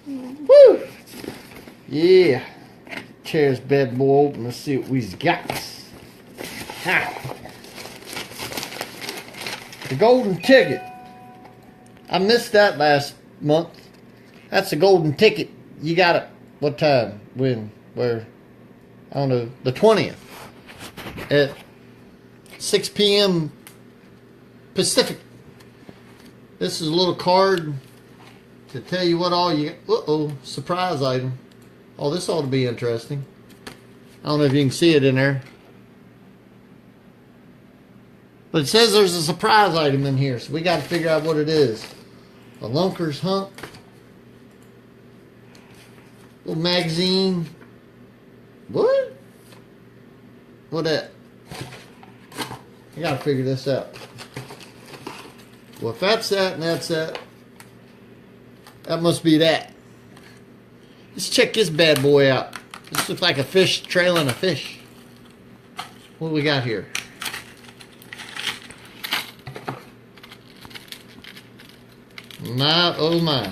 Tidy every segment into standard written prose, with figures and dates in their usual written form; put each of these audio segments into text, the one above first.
Woo! Yeah. Tear this bad boy open. Let's see what we've got. Ha! The golden ticket. I missed that last month. That's the golden ticket. You got it. What time? When? Where? I don't know. The 20th. At 6 p.m. Pacific. This is a little card to tell you what all you got. Uh-oh. Surprise item. Oh, this ought to be interesting. I don't know if you can see it in there. But it says there's a surprise item in here, so we got to figure out what it is. A Lunker's Hump. Little magazine. What? What that? I got to figure this out. Well, if that's that and that's that, that must be that. Let's check this bad boy out. This looks like a fish trailing a fish. What do we got here? My, oh my.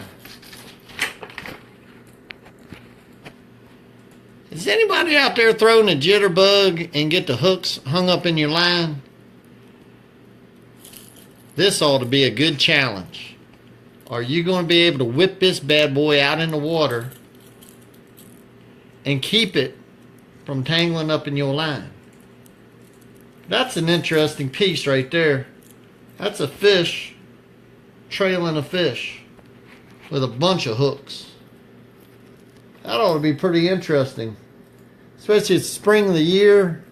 Is anybody out there throwing a jitterbug and get the hooks hung up in your line? This ought to be a good challenge. Are you going to be able to whip this bad boy out in the water and keep it from tangling up in your line? That's an interesting piece right there. That's a fish trailing a fish with a bunch of hooks. That ought to be pretty interesting. Especially it's spring of the year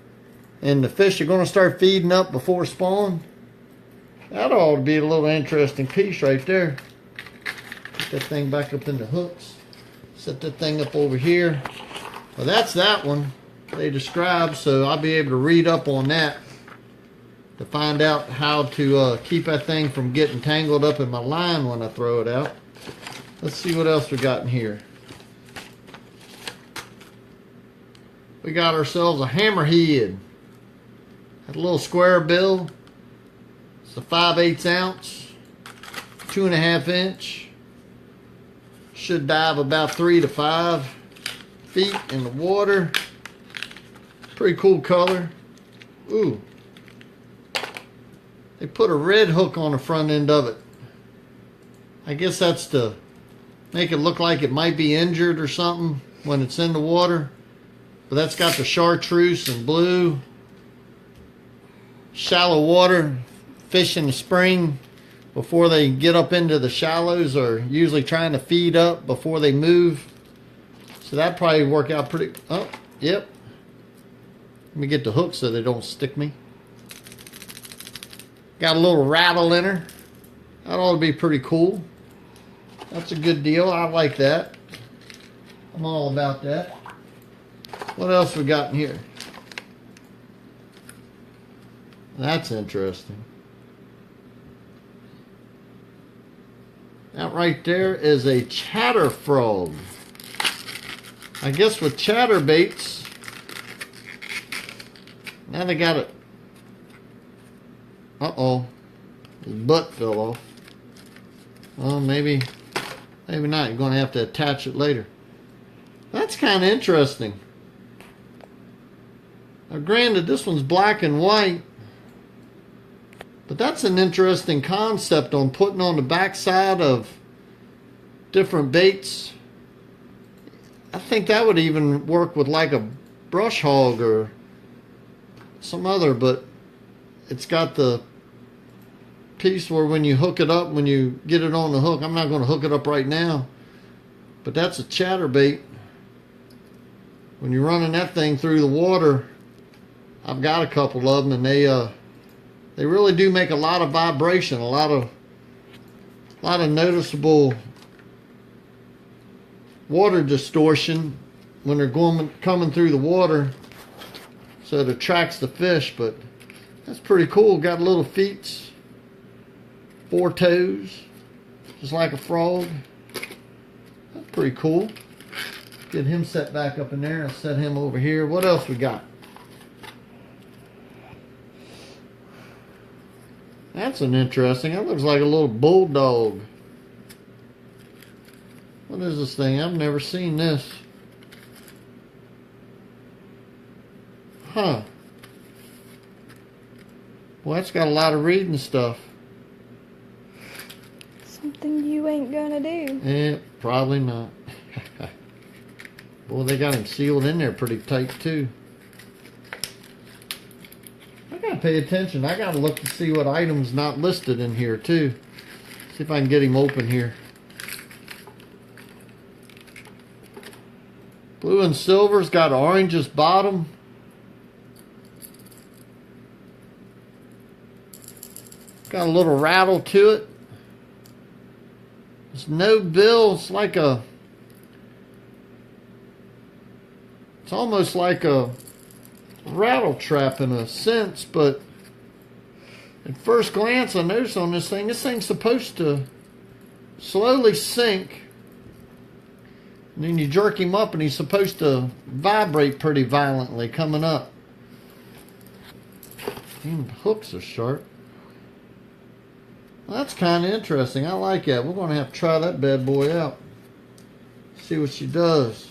and the fish are going to start feeding up before spawn. That ought to be a little interesting piece right there. Put that thing back up in the hooks. Set that thing up over here. Well, that's that one they described, so I'll be able to read up on that to find out how to keep that thing from getting tangled up in my line when I throw it out. Let's see what else we got in here. We got ourselves a hammerhead. Got a little square bill. It's a 5/8 ounce, 2.5 inch. Should dive about 3 to 5 feet in the water. Pretty cool color. Ooh. They put a red hook on the front end of it. I guess that's to make it look like it might be injured or something when it's in the water. But that's got the chartreuse and blue. Shallow water. Fish in the spring before they get up into the shallows are usually trying to feed up before they move. So that probably work out pretty. Oh, yep. Let me get the hook so they don't stick me. Got a little rattle in her. That ought to be pretty cool. That's a good deal. I like that. I'm all about that. What else we got in here? That's interesting. That right there is a chatter frog. I guess with chatterbaits, now they got it. Uh-oh. His butt fell off. Well, maybe not. You're going to have to attach it later. That's kind of interesting. Now, granted, this one's black and white. But that's an interesting concept on putting on the backside of different baits. I think that would even work with like a brush hog or some other, but it's got the piece where when you hook it up, when you get it on the hook, I'm not going to hook it up right now, but that's a chatterbait. When you're running that thing through the water, I've got a couple of them, and they really do make a lot of vibration, a lot of noticeable water distortion when they're coming through the water, so it attracts the fish. But that's pretty cool. Got little feet, 4 toes, just like a frog. That's pretty cool. Get him set back up in there. I'll set him over here. What else we got? That's an interesting. That looks like a little bulldog. What What is this thing? I've never seen this. Huh. Well, that's got a lot of reading stuff. Something you ain't gonna do. Eh, probably not. Boy, they got him sealed in there pretty tight, too. I gotta pay attention. I gotta look to see what items not listed in here, too. See if I can get him open here. Blue and silver's got orange's bottom. Got a little rattle to it. There's no bill. It's like a... It's almost like a rattle trap in a sense, but at first glance I noticed on this thing's supposed to slowly sink. And then you jerk him up and he's supposed to vibrate pretty violently coming up. Even the hooks are sharp. Well, that's kind of interesting. I like that. We're going to have to try that bad boy out. See what she does.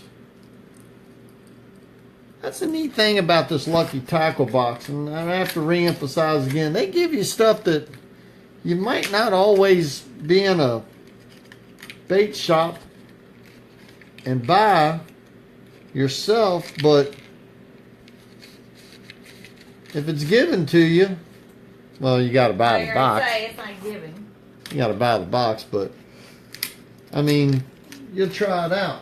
That's the neat thing about this Lucky Tackle box. And I have to re-emphasize again. They give you stuff that you might not always be in a bait shop and buy yourself, but if it's given to you, well, you got to buy the box. Say it's not given. You got to buy the box, but I mean, you'll try it out.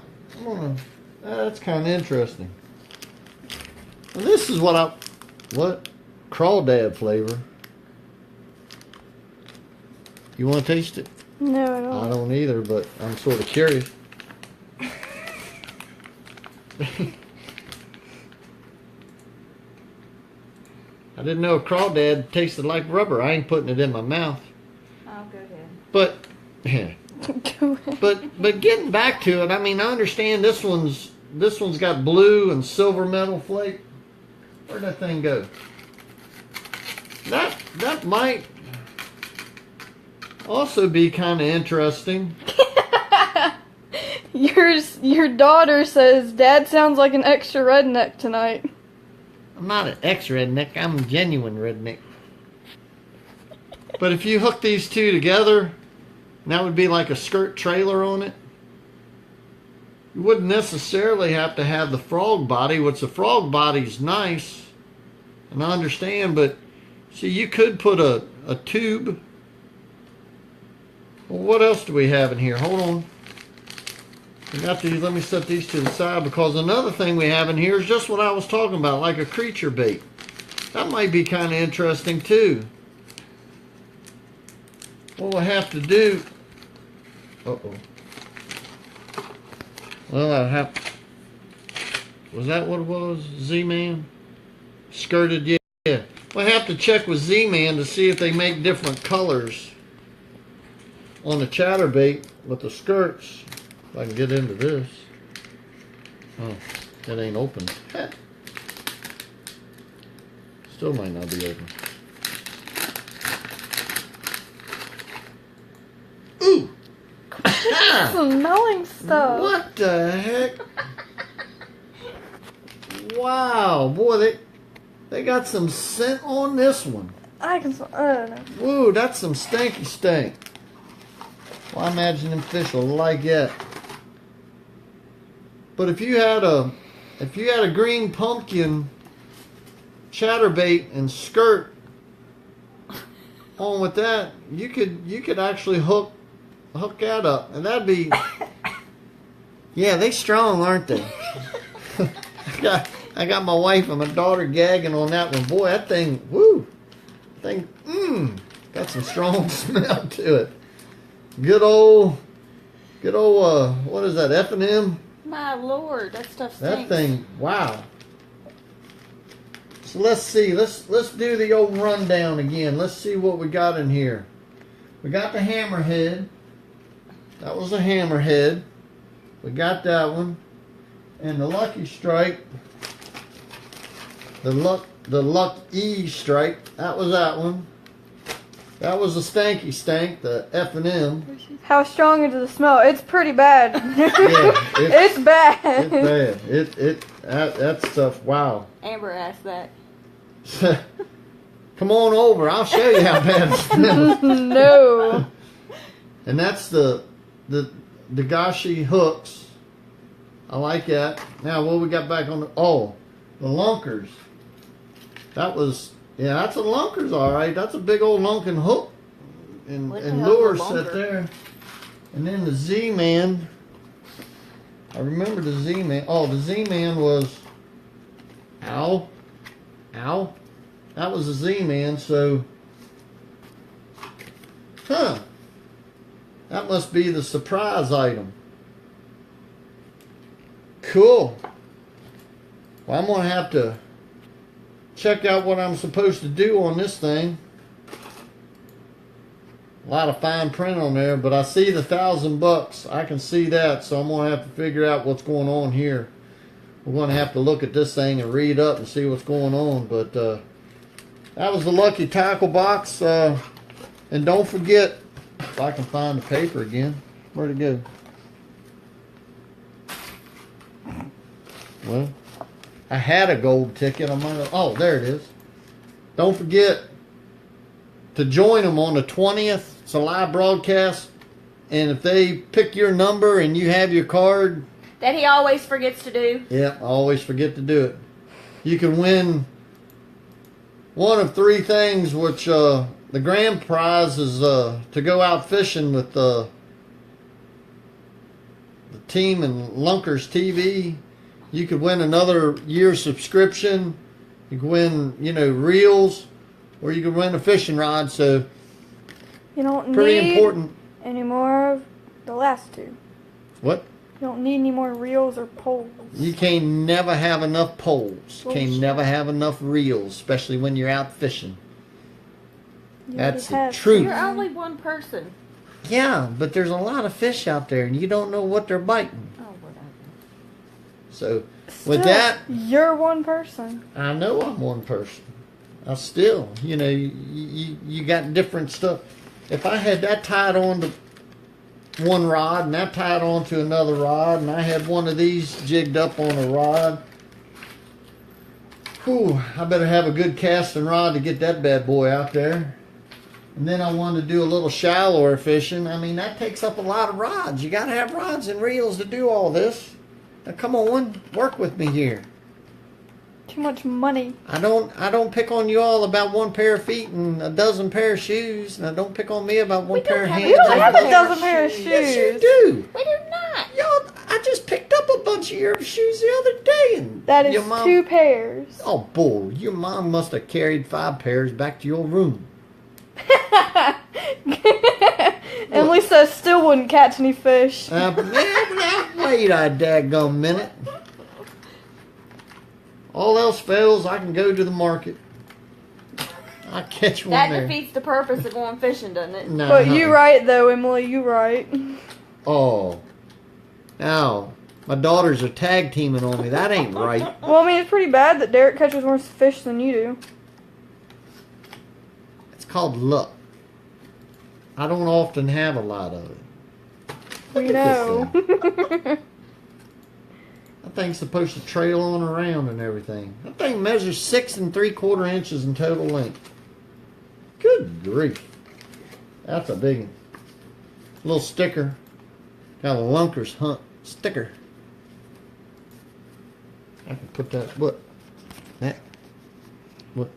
That's kind of interesting. And this is what crawdad flavor. You want to taste it? No, I don't. I don't either, but I'm sort of curious. I didn't know a crawdad tasted like rubber. I ain't putting it in my mouth. Oh, go ahead. But, yeah. but getting back to it, I mean, I understand this one's got blue and silver metal flake. Where'd that thing go? That might also be kind of interesting. Your daughter says Dad sounds like an extra redneck tonight. I'm not an ex-redneck. I'm a genuine redneck. But if you hook these two together, that would be like a skirt trailer on it. You wouldn't necessarily have to have the frog body, which the frog body's nice, and I understand, but see, you could put a tube. Well, what else do we have in here? Hold on. We got these. Let me set these to the side, because another thing we have in here is just what I was talking about, like a creature bait. That might be kind of interesting too. What we'll have to do... Uh-oh. Well, I have... Was that what it was? Z-Man? Skirted, yeah. We'll have to check with Z-Man to see if they make different colors on the chatterbait with the skirts. If I can get into this. Oh, it ain't open. Still might not be open. Ooh! Smelling stuff. What the heck? Wow, boy, they got some scent on this one. I don't know. Woo, that's some stanky stank. Well, I imagine them fish will like that. But if you had a green pumpkin chatterbait and skirt on with that, you could actually hook that up, and that'd be, yeah, they strong, aren't they? I got my wife and my daughter gagging on that one. Boy, that thing, woo, got some strong smell to it. Good old, what is that, F&M? My Lord, that stuff stinks. That thing, wow. So let's see, let's do the old rundown again. Let's see what we got in here. We got the hammerhead. That was a hammerhead. We got that one. And the Lucky Strike. The Luck E Strike. That was that one. That was a stanky stank, the F&M. How strong is the smell? It's pretty bad. Yeah, It's bad. it's bad. That stuff, wow. Amber asked that. Come on over, I'll show you how bad it smells. No. And that's the Dagashi hooks. I like that. Now, what we got back on the, the lunkers. That was, yeah, that's a lunkers, all right. That's a big old lunking hook and What the and hell's a lure lunker? set there. And then the Z-Man. I remember the Z-Man. Oh, the Z-Man was, ow. That was a Z-Man, so, that must be the surprise item. Cool. Well, I'm going to have to check out what I'm supposed to do on this thing. A lot of fine print on there, but I see the $1,000. I can see that, so I'm going to have to figure out what's going on here. We're going to have to look at this thing and read up and see what's going on, but that was the Lucky Tackle Box. And don't forget, if I can find the paper again, where'd it go? Well, I had a gold ticket. Oh, there it is. Don't forget to join them on the 20th. It's a live broadcast. And if they pick your number and you have your card, That he always forgets to do. yeah, I always forget to do it. You can win one of three things, which the grand prize is to go out fishing with the team and Lunkers TV. You could win another year's subscription. You could win, reels, or you could win a fishing rod. So You don't pretty need important. any more of the last two. What? You don't need any more reels or poles. You can't never have enough poles. Can't Bullshit. never have enough reels, especially when you're out fishing. You That's already the have truth. You're only one person. Yeah, but there's a lot of fish out there, and you don't know what they're biting. Oh, whatever. So, Still, with that, you're one person. I know I'm one person. I still, you got different stuff. If I had that tied on to one rod, and that tied on to another rod, and I had one of these jigged up on a rod, whew, I better have a good casting rod to get that bad boy out there. And then I wanted to do a little shallower fishing. I mean, that takes up a lot of rods. You got to have rods and reels to do all this. Now, come on, work with me here. Too much money. I don't pick on you all about one pair of feet and a dozen pair of shoes, and I don't pick on me about one We pair don't of have hands. You don't Just have a a pair dozen of pair of shoes. Yes, you shoes. do. We do not. Y'all, I just picked up a bunch of your shoes the other day, and That is your mom, 2 pairs. Oh, bull! Your mom must have carried 5 pairs back to your room. Emily says still wouldn't catch any fish. Now, wait a daggum minute. All else fails, I can go to the market. I'll catch one That there. defeats the purpose of going fishing, doesn't it? No, But you right though, Emily, you right. Oh. Now, my daughters are tag teaming on me. That ain't right. Well, I mean, it's pretty bad that Derek catches more fish than you do. It's called luck. I don't often have a lot of it. We Look at know. this thing. That thing's supposed to trail on around and everything. That thing measures 6 3/4 inches in total length. Good grief. That's a big one. Little sticker. Got a Lunkers Hunt sticker. I can put that, what? That. What?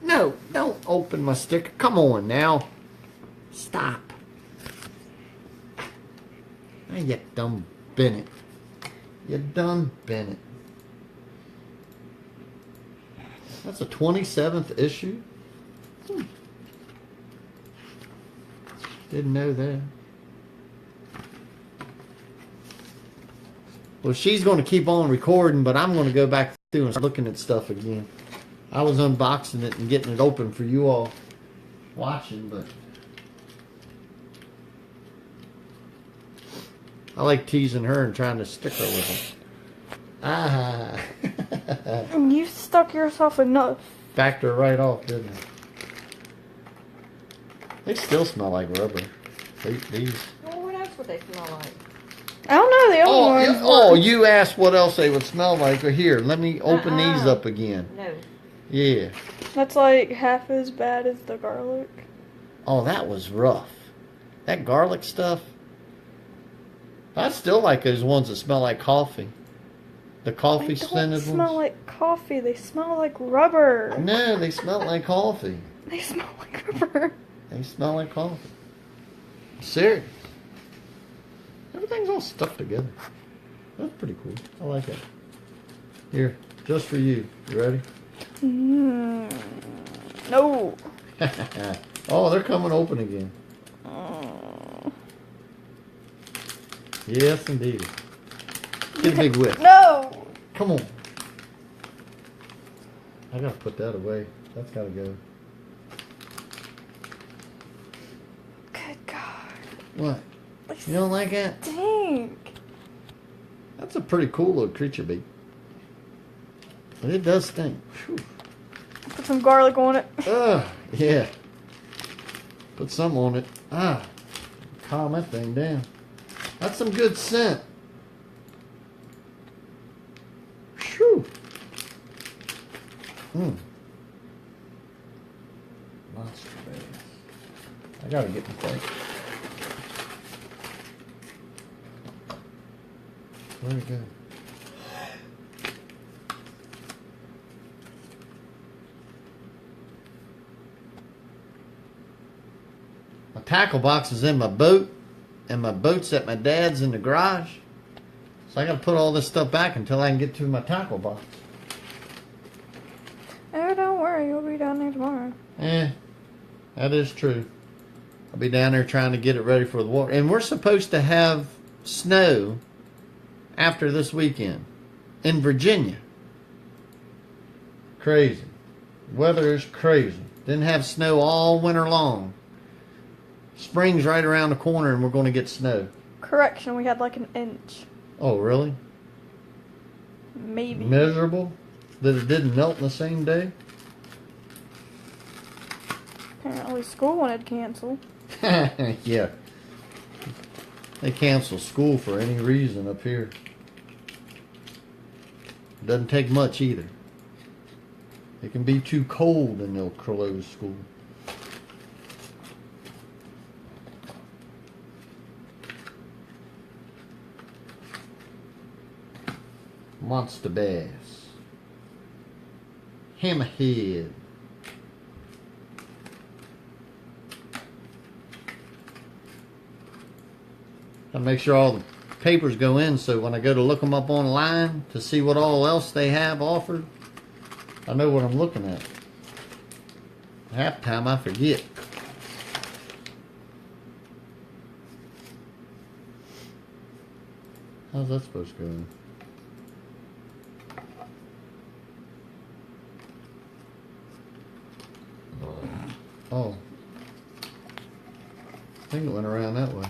No, don't open my sticker. Come on now. Stop. Now you done been it. You done been it. That's a 27th issue? Didn't know that. Well, she's going to keep on recording, but I'm going to go back through and start looking at stuff again. I was unboxing it and getting it open for you all watching, but I like teasing her and trying to stick her with it. Ah. You stuck yourself enough. Backed her right off, didn't They still smell like rubber. These. Well, what else would they smell like? I don't know. The Oh, other ones. oh, you asked what else they would smell like. Here, let me open these Uh-uh. up again. No. Yeah. That's like half as bad as the garlic. Oh, that was rough. That garlic stuff. I still like those ones that smell like coffee. The coffee They don't scented smell ones. like coffee. They smell like rubber. No, they smell like coffee. They smell like rubber. They smell like coffee. Serious. Everything's all stuck together. That's pretty cool. I like that. Here, just for you. You ready? No. Oh, they're coming open again. Yes, indeed. Get a big whip. No. Come on. I gotta put that away. That's gotta go. Good God. What? You don't like that? Stink. That's a pretty cool little creature bait. But it does stink. Whew. Put some garlic on it. Ugh, yeah. Put some on it. Ah, calm that thing down. That's some good scent. Whew. Monster bass. I gotta get the thing. Where'd it go? My tackle box is in my boat, and my boat's at my dad's in the garage. So I gotta put all this stuff back until I can get to my tackle box. Oh, don't worry. You'll be down there tomorrow. That is true. I'll be down there trying to get it ready for the water. And we're supposed to have snow after this weekend in Virginia. Crazy. Weather is crazy. Didn't have snow all winter long. Spring's right around the corner and we're going to get snow. Correction. We had like an inch. Oh, really? Maybe. Miserable? That it didn't melt in the same day? Apparently school wanted canceled. Yeah. They cancel school for any reason up here. Doesn't take much either. It can be too cold and they'll close school. Monster bass. Hammerhead. I make sure all the papers go in so when I go to look them up online to see what all else they have offered, I know what I'm looking at. Half the time I forget. How's that supposed to go in? Oh. I think it went around that way.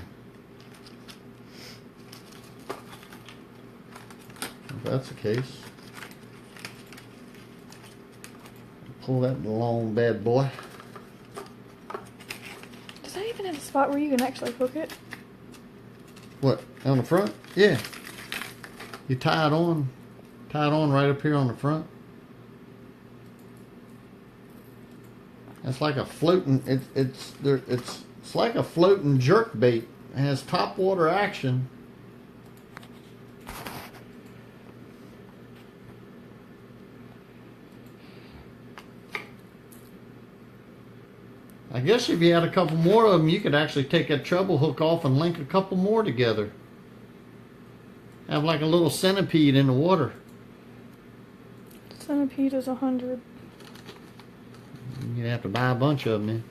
If that's the case, pull that long bad boy. Does that even have a spot where you can actually hook it? What, on the front? Yeah. You tie it on right up here on the front. That's like a floating. It's like a floating jerk bait. It has top water action. I guess if you had a couple more of them, you could actually take that treble hook off and link a couple more together. Have like a little centipede in the water. Centipede is 100. You'd have to buy a bunch of them then.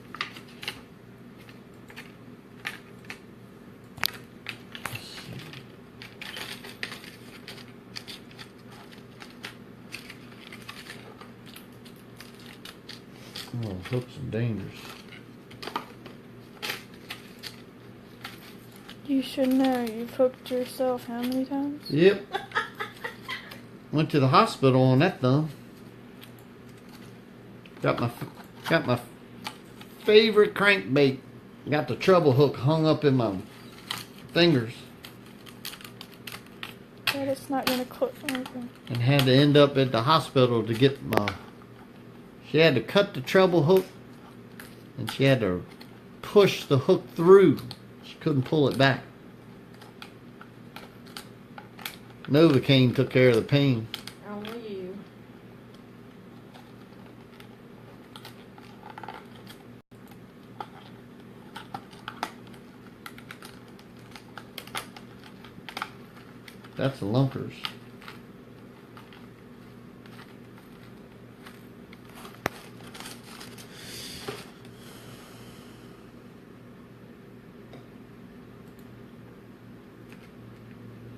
Oh, hooks are dangerous. You should know. You've hooked yourself how many times? Yep. Went to the hospital on that thumb. Got my favorite crankbait got the treble hook hung up in my fingers But it's not gonna clip anything. and had to end up at the hospital to get my. She had to cut the treble hook and she had to push the hook through. She couldn't pull it back. Novocaine took care of the pain. Only you. That's the lunkers.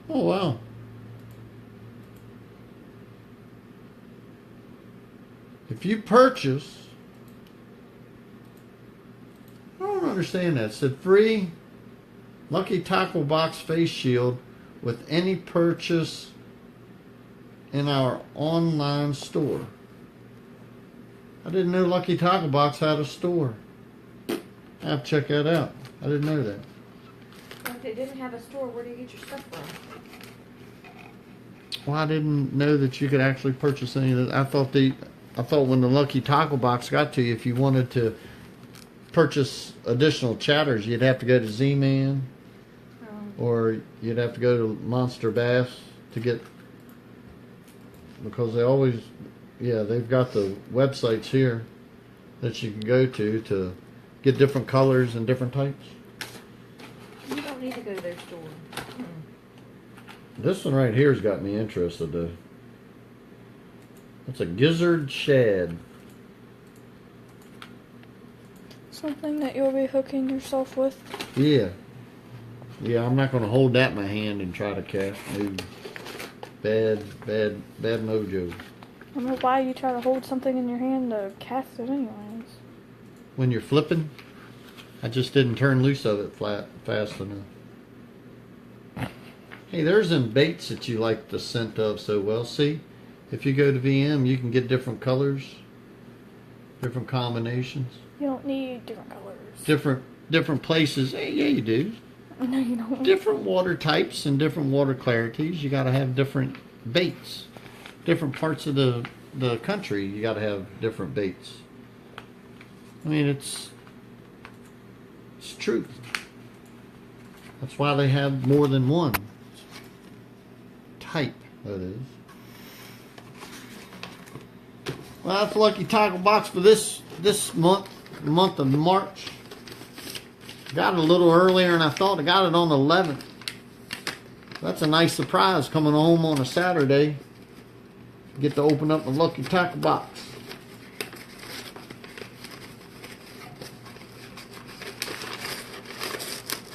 Oh wow. If you purchase, I don't understand that. It said free Lucky Tackle Box face shield with any purchase in our online store. I didn't know Lucky Tackle Box had a store. I have to check that out. I didn't know that. If they didn't have a store, where do you get your stuff from? Well, I didn't know that you could actually purchase any of that. I thought when the Lucky Tackle Box got to you, if you wanted to purchase additional chatters, you'd have to go to Z-Man or you'd have to go to Monster Bass to get, because they always, yeah, they've got the websites here that you can go to get different colors and different types. You don't need to go to their store. This one right here's got me interested though. It's a gizzard shad. Something that you'll be hooking yourself with. Yeah. Yeah, I'm not going to hold that in my hand and try to cast. No. Bad mojo. I don't know why you try to hold something in your hand to cast it anyways. When you're flipping, I just didn't turn loose of it fast enough. Hey, there's them baits that you like the scent of so well. See, if you go to VM, you can get different colors, different combinations, You don't need different colors. different places. Hey, yeah, you do. No, you don't. Different water types and different water clarities. You got to have different baits. Different parts of the country, you got to have different baits. I mean, it's true. That's why they have more than one type, that is. Well, that's Lucky Tackle Box for this month, the month of March. Got it a little earlier than I thought. I got it on the 11th. That's a nice surprise coming home on a Saturday. Get to open up the Lucky Tackle Box.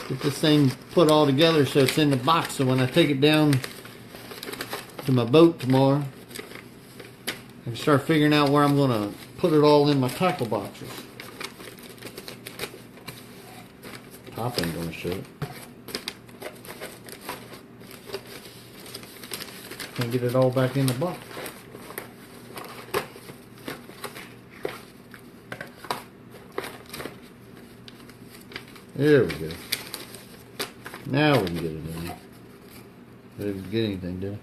Get this thing put all together so it's in the box, so when I take it down to my boat tomorrow, I can start figuring out where I'm going to put it all in my tackle boxes. Top ain't going to show it. Can't get it all back in the box. There we go. Now we can get it in. I didn't get anything, did I?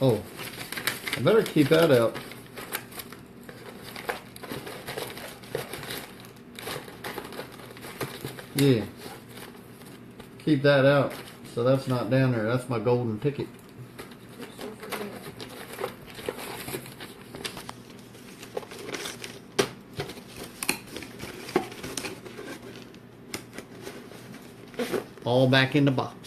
Oh, I better keep that out. Yeah. Keep that out. So that's not down there. That's my golden ticket. All back in the box.